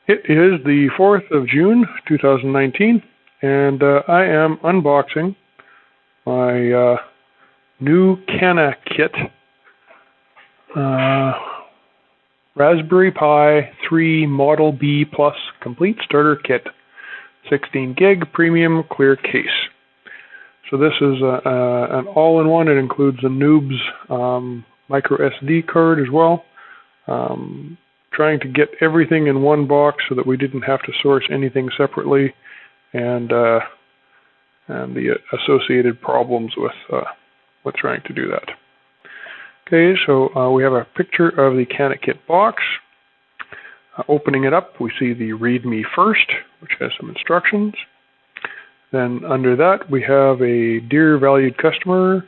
It is the 4th of June, 2019, and I am unboxing my new Canakit Raspberry Pi 3 Model B Plus Complete Starter Kit, 16 gig premium clear case. So this is an all-in-one. It includes a Noob's micro SD card as well. Trying to get everything in one box so that we didn't have to source anything separately, and the associated problems with trying to do that. Okay, so we have a picture of the Canakit box. Opening it up, we see the README first, which has some instructions. Then under that, we have a Dear Valued Customer,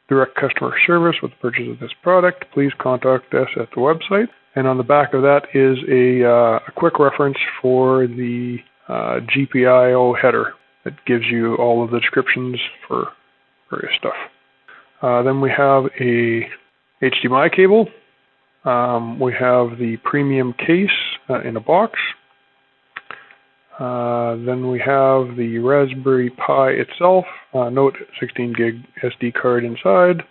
direct customer service with the purchase of this product. Please contact us at the website. And on the back of that is a quick reference for the GPIO header that gives you all of the descriptions for various stuff. Then we have a HDMI cable. We have the premium case in a box. Then we have the Raspberry Pi itself. Note 16 gig SD card inside.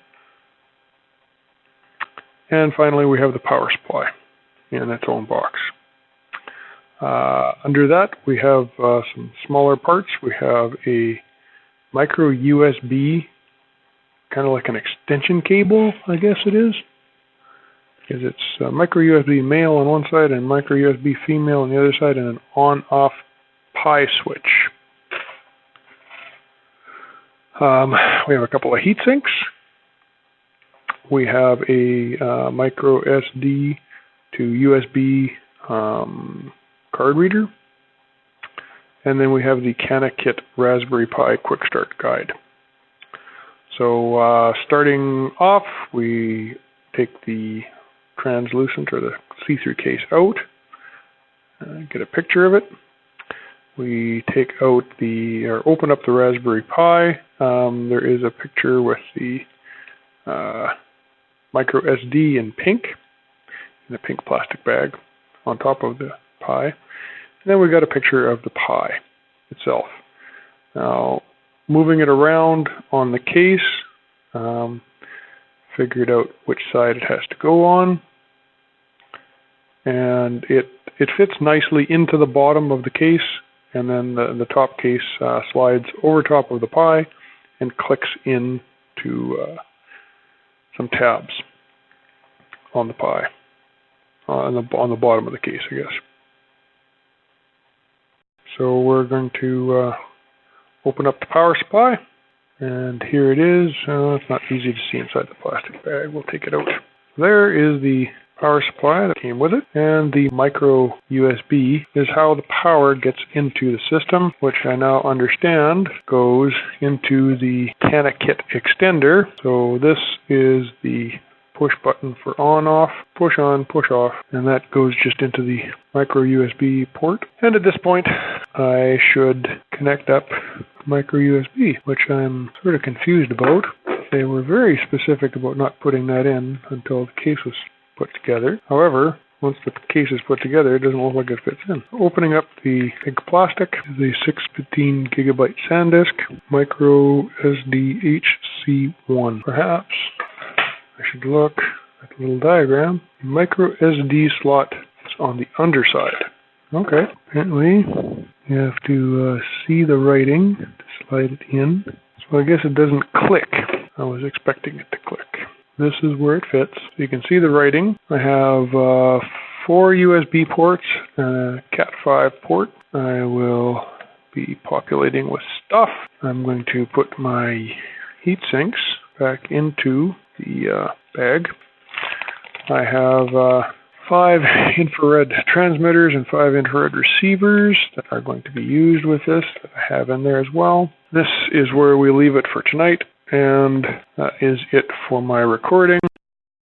And finally, we have the power supply in its own box. Under that, we have some smaller parts. We have a micro USB, kind of like an extension cable, I guess it is. Because it's micro USB male on one side and micro USB female on the other side, and an on-off Pi switch. We have a couple of heat sinks. We have a micro SD to USB card reader. And then we have the Canakit Raspberry Pi Quick Start Guide. So starting off, we take the translucent or the see-through case out, get a picture of it. We take out or open up the Raspberry Pi. There is a picture with the micro SD in pink, in a pink plastic bag on top of the Pi. And then we got a picture of the Pi itself. Now, moving it around on the case, figured out which side it has to go on. And it fits nicely into the bottom of the case, and then the top case slides over top of the Pi and clicks into some tabs on the Pi, on the bottom of the case, I guess. So we're going to open up the power supply, and here it is. It's not easy to see inside the plastic bag. We'll take it out. There is the power supply that came with it, and the micro USB is how the power gets into the system, which I now understand goes into the Canakit extender. So this is the push button for on-off, push on, push off, and that goes just into the micro USB port. And at this point, I should connect up micro USB, which I'm sort of confused about. They were very specific about not putting that in until the case was put together. However, once the case is put together, it doesn't look like it fits in. Opening up the big plastic is a 615 gigabyte SanDisk, micro SD HC1. Perhaps I should look at the little diagram. The micro SD slot is on the underside. Okay, apparently you have to see the writing to slide it in. So I guess it doesn't click. I was expecting it to click. This is where it fits. You can see the writing. I have 4 USB ports and a Cat5 port. I will be populating with stuff. I'm going to put my heat sinks back into the bag. I have 5 infrared transmitters and 5 infrared receivers that are going to be used with this that I have in there as well. This is where we leave it for tonight, and that is it for my recording.